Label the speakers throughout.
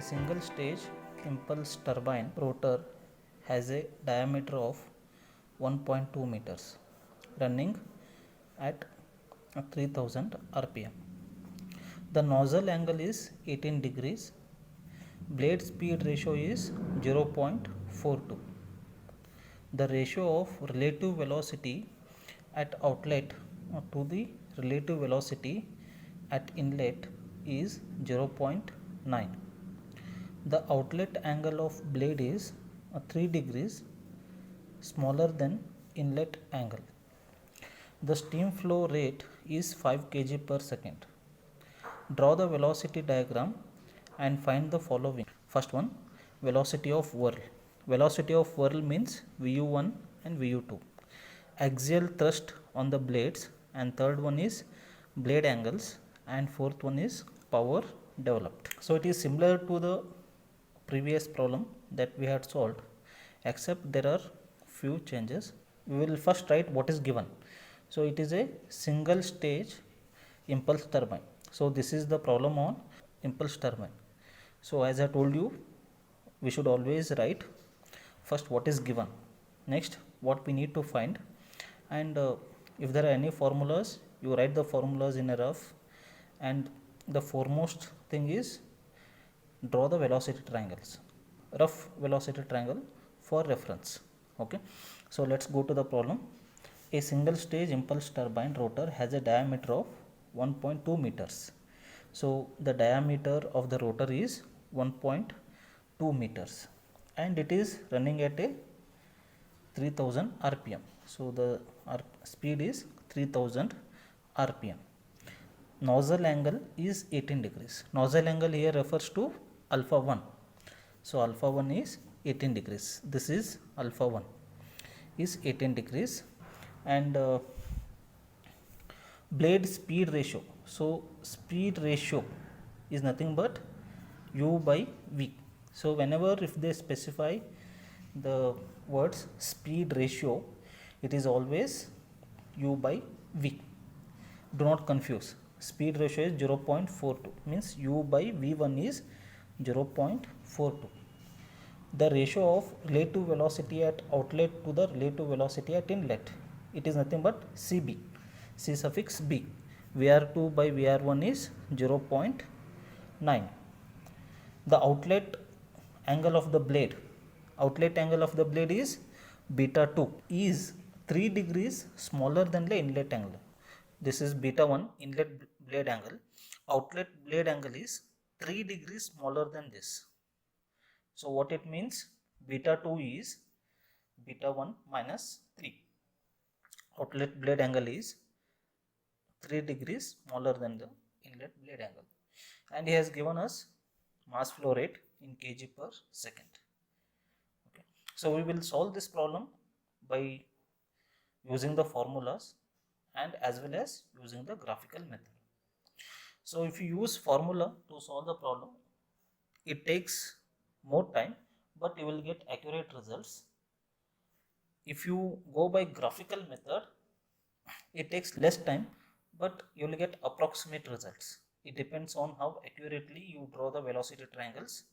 Speaker 1: A single stage impulse turbine rotor has a diameter of 1.2 meters running at 3000 rpm. The nozzle angle is 18 degrees. Blade speed ratio is 0.42. The ratio of relative velocity at outlet to the relative velocity at inlet is 0.9. The outlet angle of blade is 3 degrees smaller than inlet angle. The steam flow rate is 5 kg per second. Draw the velocity diagram and find the following. First one, velocity of whirl. Velocity of whirl means Vu1 and Vu2. Axial thrust on the blades, and third one is blade angles, and fourth one is power developed. So it is similar to the previous problem that we had solved, except there are few changes. We will first write what is given. So it is a single stage impulse turbine. So this is the problem on impulse turbine. So as I told you, we should always write first what is given, next what we need to find, and if there are any formulas, you write the formulas in a rough, and the foremost thing is draw the velocity triangles, rough velocity triangle for reference. Okay, so let's go to the problem. A single stage impulse turbine rotor has a diameter of 1.2 meters. So the diameter of the rotor is 1.2 meters and it is running at a 3000 rpm. So the speed is 3000 rpm. Nozzle angle is 18 degrees. Nozzle angle here refers to alpha 1. So alpha 1 is 18 degrees. This is alpha 1 is 18 degrees. And blade speed ratio. So speed ratio is nothing but U by V. So whenever if they specify the words speed ratio, it is always U by V. Do not confuse. Speed ratio is 0.42, means U by V1 is 0.42. The ratio of relative velocity at outlet to the relative velocity at inlet, it is nothing but CB, C suffix B. VR2 by VR1 is 0.9. The outlet angle of the blade, is beta 2, is 3 degrees smaller than the inlet angle. This is beta 1 inlet blade angle. Outlet blade angle is 3 degrees smaller than this. So what it means? Beta 2 is beta 1 minus 3. Outlet blade angle is 3 degrees smaller than the inlet blade angle. And he has given us mass flow rate in kg per second. Okay. So we will solve this problem by using the formulas and as well as using the graphical method. So if you use formula to solve the problem, it takes more time, but you will get accurate results. If you go by graphical method, it takes less time, but you will get approximate results. It depends on how accurately you draw the velocity triangles.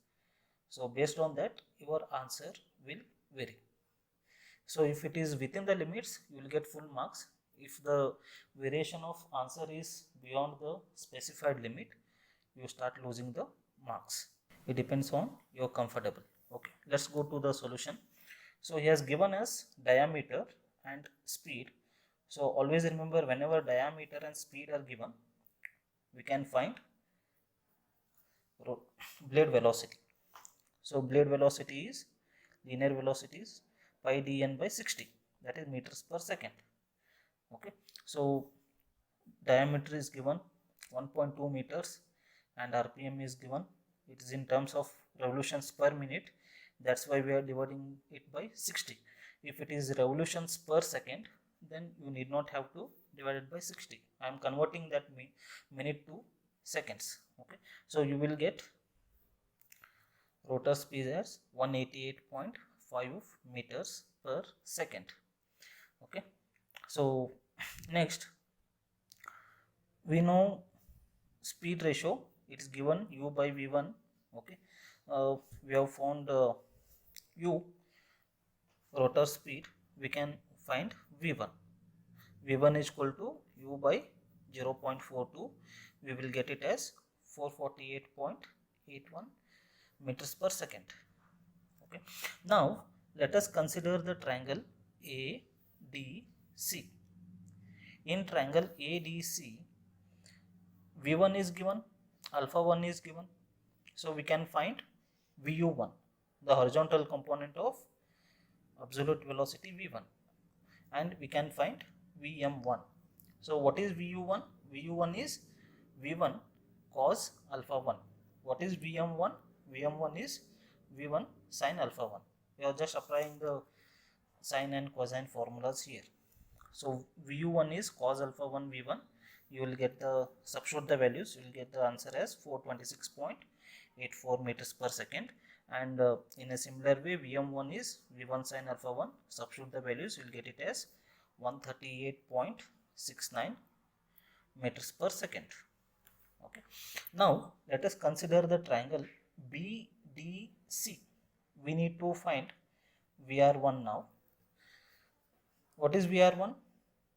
Speaker 1: So based on that, your answer will vary. So if it is within the limits, you will get full marks. If the variation of answer is beyond the specified limit, you start losing the marks. It depends on your comfortable. Okay, let's go to the solution. So he has given us diameter and speed. So always remember, whenever diameter and speed are given, we can find blade velocity. So blade velocity is linear velocity is pi dn by 60, that is meters per second. Okay, so diameter is given 1.2 meters and rpm is given. It is in terms of revolutions per minute. That's why we are dividing it by 60. If it is revolutions per second, then you need not have to divide it by 60. I am converting that minute to seconds. Okay, so you will get rotor speed as 188.5 meters per second. Okay, so next we know speed ratio. It is given U by V1. Okay, we have found u rotor speed, we can find v1. v1 is equal to u by 0.42. We will get it as 448.81 meters per second. Okay. Now let us consider the triangle ADC. In triangle ADC, v1 is given, alpha 1 is given, so we can find vu1, the horizontal component of absolute velocity v1, and we can find vm1. So what is vu1? vu1 is v1 cos alpha 1. What is vm1? vm1 is v1 sin alpha 1. We are just applying the sine and cosine formulas here. So vu1 is cos alpha 1 v1. You will get the, substitute the values, you will get the answer as 426.84 meters per second. And in a similar way, vm1 is v1 sin alpha 1. Substitute the values, you will get it as 138.69 meters per second. Okay. Now let us consider the triangle BDC. We need to find VR1 now. What is VR1?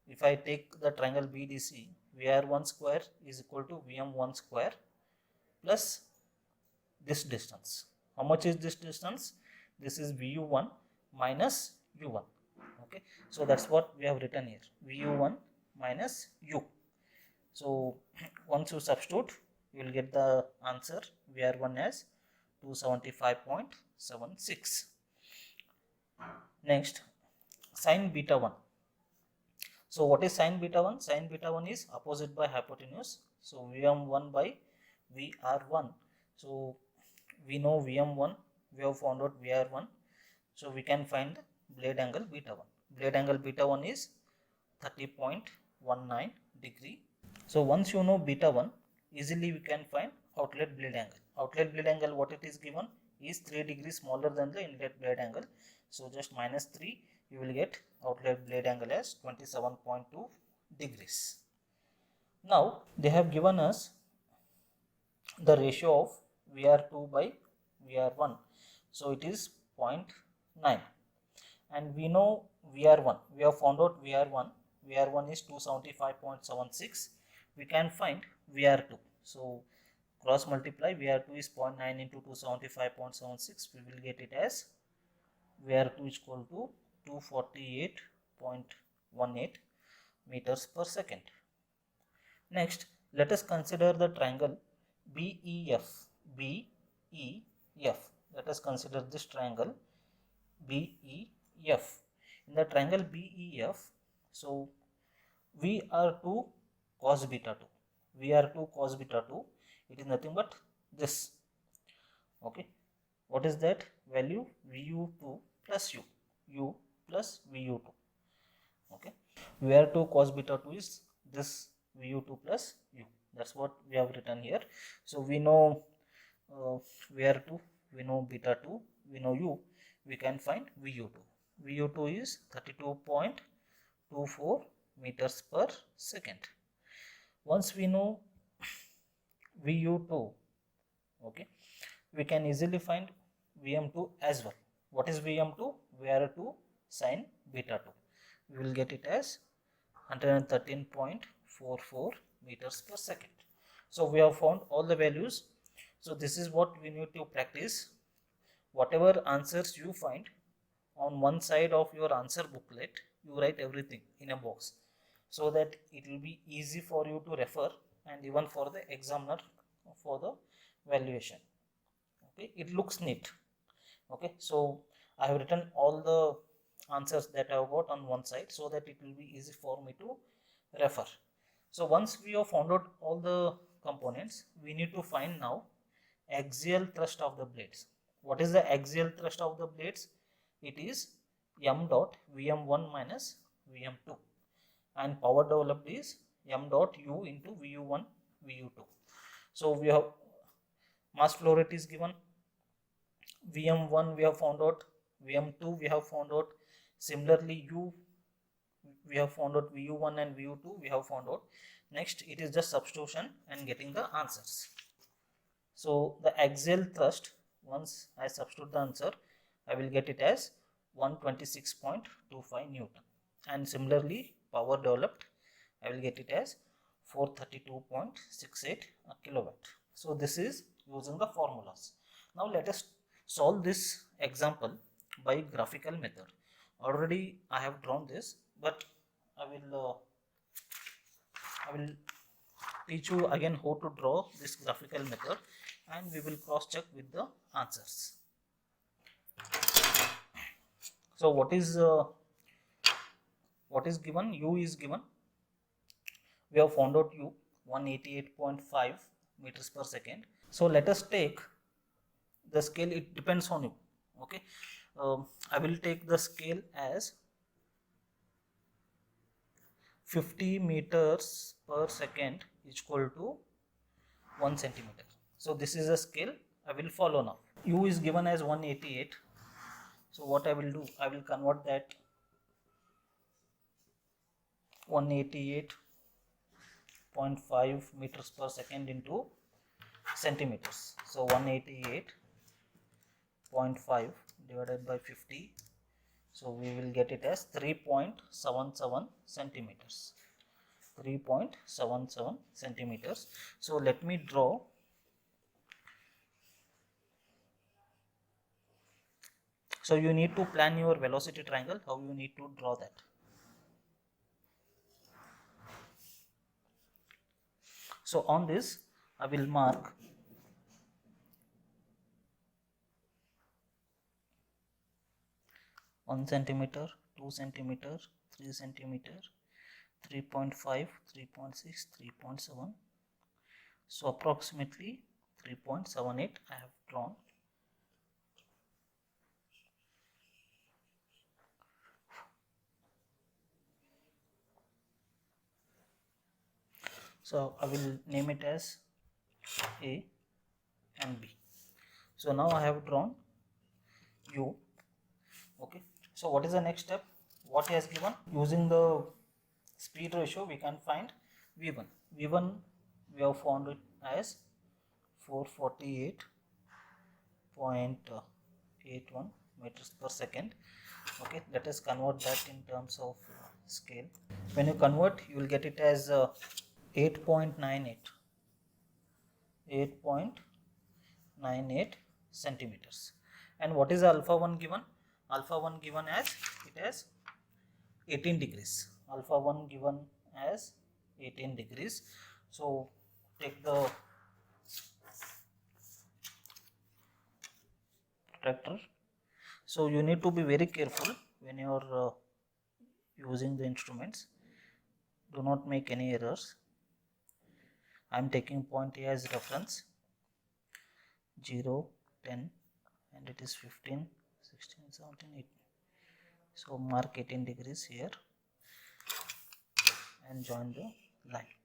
Speaker 1: If I take the triangle BDC, VR1 square is equal to VM1 square plus this distance. How much is this distance? This is VU1 minus U1. Okay, so that's what we have written here, VU1 minus U. So once you substitute, you will get the answer VR1 as 275.76. Next, sin beta 1. So what is sin beta 1? Sin beta 1 is opposite by hypotenuse. So VM1 by VR1. So we know VM1, we have found out VR1. So we can find blade angle beta 1. Blade angle beta 1 is 30.19 degree. So once you know beta 1, easily we can find outlet blade angle. Outlet blade angle, what it is given, is 3 degrees smaller than the inlet blade angle. So just minus 3, you will get outlet blade angle as 27.2 degrees. Now they have given us the ratio of VR2 by VR1. So it is 0.9. And we know VR1, we have found out VR1. VR1 is 275.76. We can find VR2. So cross multiply, VR2 is 0.9 into 275.76. We will get it as VR2 is equal to 248.18 meters per second. Next, let us consider the triangle BEF. BEF. Let us consider this triangle BEF. In the triangle BEF, so VR2 cos beta 2. VR2 cos beta 2. It is nothing but this. Okay. What is that value? VU2 plus U. U plus VU2. Okay. VR2 cos beta 2 is this VU2 plus U. That's what we have written here. So we know VR2, we know beta 2, we know U. We can find VU2. VU2 is 32.24 meters per second. Once we know VU2, okay, we can easily find VM2 as well. What is VM2? VR2 sin beta 2. We will get it as 113.44 meters per second. So we have found all the values. So this is what we need to practice. Whatever answers you find, on one side of your answer booklet, you write everything in a box, so that it will be easy for you to refer, and even for the examiner for the valuation. Okay, it looks neat. Okay, so I have written all the answers that I have got on one side, so that it will be easy for me to refer. So once we have found out all the components, we need to find now axial thrust of the blades. What is the axial thrust of the blades? It is m dot Vm1 minus Vm2, and power developed is m dot U into Vu1 Vu2. So we have mass flow rate is given, Vm1 we have found out, Vm2 we have found out, similarly U we have found out, Vu1 and Vu2 we have found out. Next it is just substitution and getting the answers. So the axial thrust once I substitute the answer, I will get it as 126.25 Newton. And similarly, power developed, I will get it as 432.68 kilowatt. So this is using the formulas. Now let us solve this example by graphical method. Already I have drawn this, but I will teach you again how to draw this graphical method, and we will cross check with the answers. So what is given? U is given. We have found out U 188.5 meters per second. So let us take the scale. It depends on you. Okay, I will take the scale as 50 meters per second is equal to 1 centimeter. So this is a scale I will follow now. U is given as 188. So what I will do, I will convert that 188.5 meters per second into centimeters. So 188.5 divided by 50. So we will get it as 3.77 centimeters. 3.77 centimeters. So let me draw So you need to plan your velocity triangle, how you need to draw that. So on this, I will mark one centimeter, 2 centimeter, 3 centimeter, 3.5, 3.6, 3.7. So approximately 3.78 I have drawn. So I will name it as A and B. So now I have drawn U. Okay. So what is the next step? What he has given? Using the speed ratio, we can find V1. V1 we have found it as 448.81 meters per second. Okay, let us convert that in terms of scale. When you convert, you will get it as 8.98 centimeters. And what is alpha 1 given? Alpha 1 given as it as 18 degrees. Alpha 1 given as 18 degrees. So take the protractor. So you need to be very careful when you are using the instruments. Do not make any errors. I am taking point A as reference, 0, 10, and it is 15, 16, 17, 18. So mark 18 degrees here and join the line.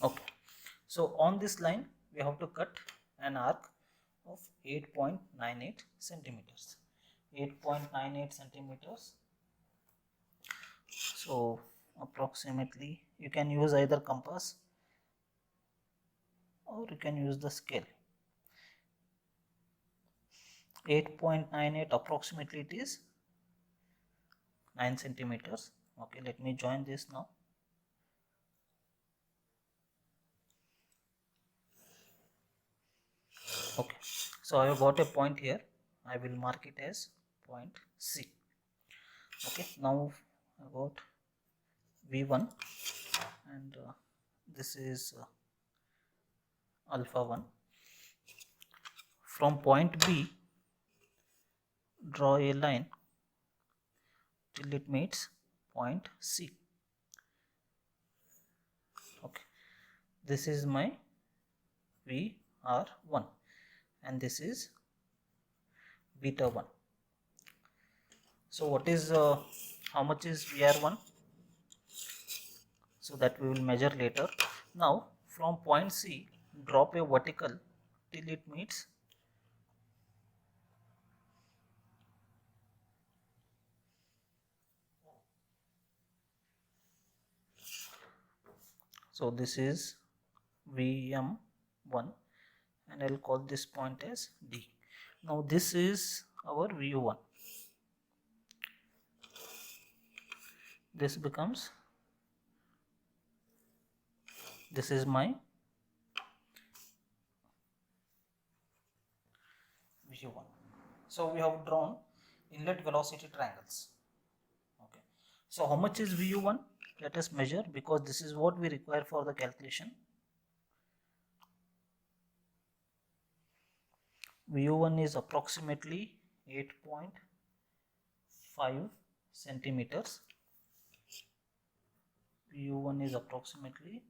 Speaker 1: Okay. So on this line we have to cut an arc of 8.98 centimeters. 8.98 centimeters. So approximately you can use either compass or you can use the scale. 8.98 approximately it is 9 centimeters. Okay, let me join this now. Okay, so I have got a point here. I will mark it as point C. Okay, now I got V1 and this is alpha 1. From point B, draw a line till it meets point C. Okay, this is my VR1 and this is beta 1. So what is how much is VR1? So that we will measure later. Now from point C, drop a vertical till it meets So this is VM1 and I'll call this point as D. Now this is our VU1. This becomes, this is my VU1. So we have drawn inlet velocity triangles. Okay. So how much is VU1? Let us measure, because this is what we require for the calculation. VU1 is approximately 8.5 centimeters. VU1 is approximately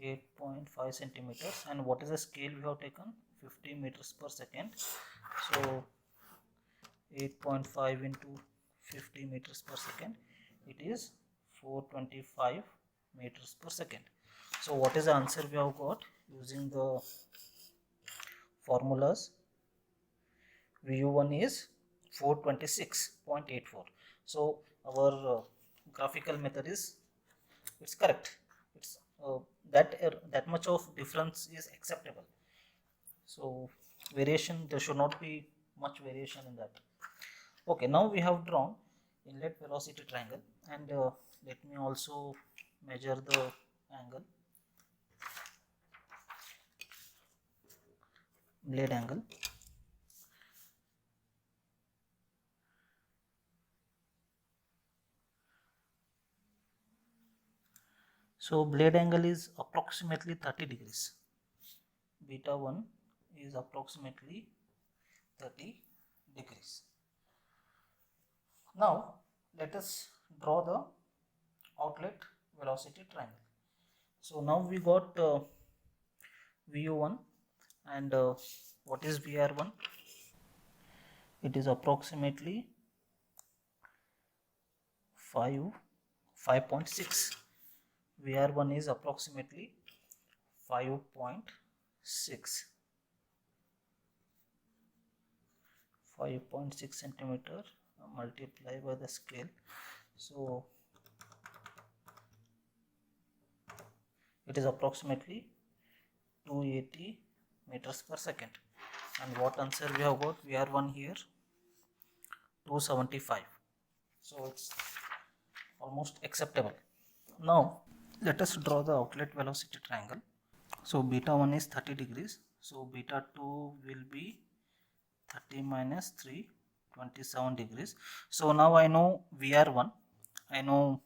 Speaker 1: 8.5 centimeters, and what is the scale we have taken? 50 meters per second. So 8.5 into 50 meters per second, it is 425 meters per second. So what is the answer we have got using the formulas? VU1 is 426.84. So our graphical method is, it's correct. It's that much of difference is acceptable. So variation, there should not be much variation in that. Okay, now we have drawn inlet velocity triangle, and let me also measure the angle, blade angle. So blade angle is approximately 30 degrees. Beta 1 is approximately 30 degrees. Now let us draw the outlet velocity triangle. So now we got VU1 and what is VR1? It is approximately 5.6. VR1 is approximately 5.6 centimeter multiply by the scale. So it is approximately 280 meters per second. And what answer we have got? VR1 here 275. So it's almost acceptable. Now let us draw the outlet velocity triangle. So beta 1 is 30 degrees. So beta 2 will be 30 minus 3, 27 degrees. So now I know VR1, I know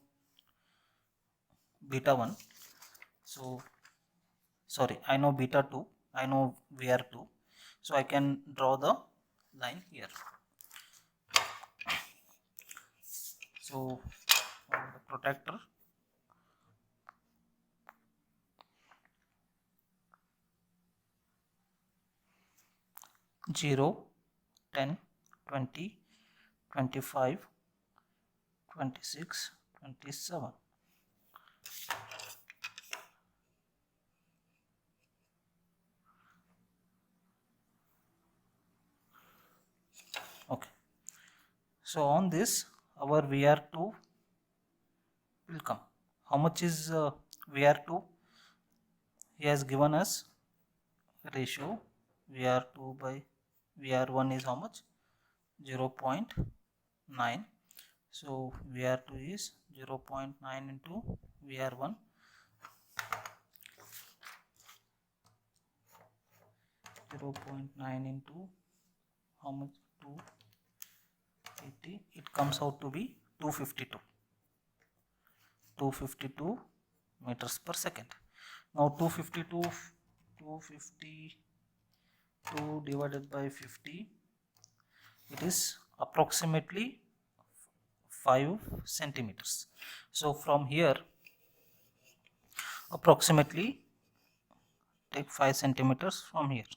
Speaker 1: beta 1. So sorry, I know beta 2, I know VR2. So I can draw the line here. So the protractor, 0, 10, 20, 25, 26, 27. Okay. So on this, our VR2 will come. How much is VR2? He has given us ratio VR2 by VR1 is how much? 0.9. So VR2 is 0.9 into VR1. 0.9 into how much? 280. It comes out to be 252 meters per second. Now 252 divided by 50, it is approximately 5 centimeters. So from here approximately take 5 centimeters from here.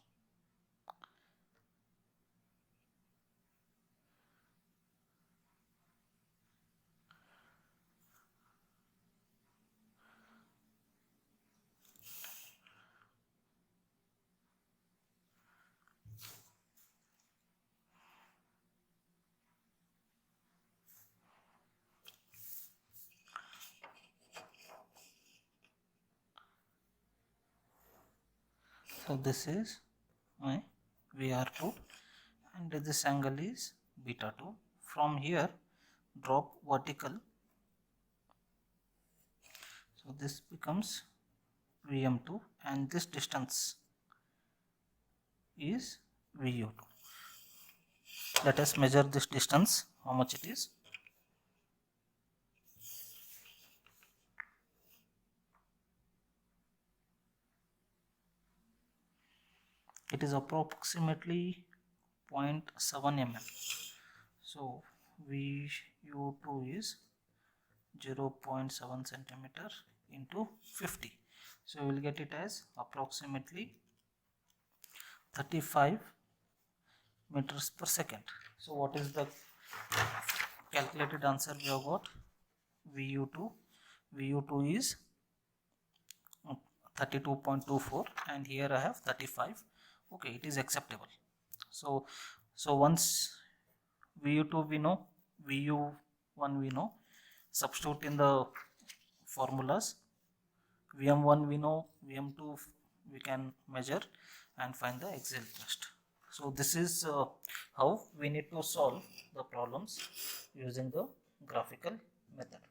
Speaker 1: So this is my VR2 and this angle is beta 2. From here drop vertical, so this becomes VM2 and this distance is VU2. Let us measure this distance, how much it is. It is approximately 0.7 mm. So VU2 is 0.7 centimeter into 50. So we will get it as approximately 35 meters per second. So what is the calculated answer we have got? VU2 is 32.24 and here I have 35. Okay, it is acceptable. So once VU2 we know, VU1 we know, substitute in the formulas. VM1 we know, VM2 we can measure and find the axial thrust. So this is how we need to solve the problems using the graphical method.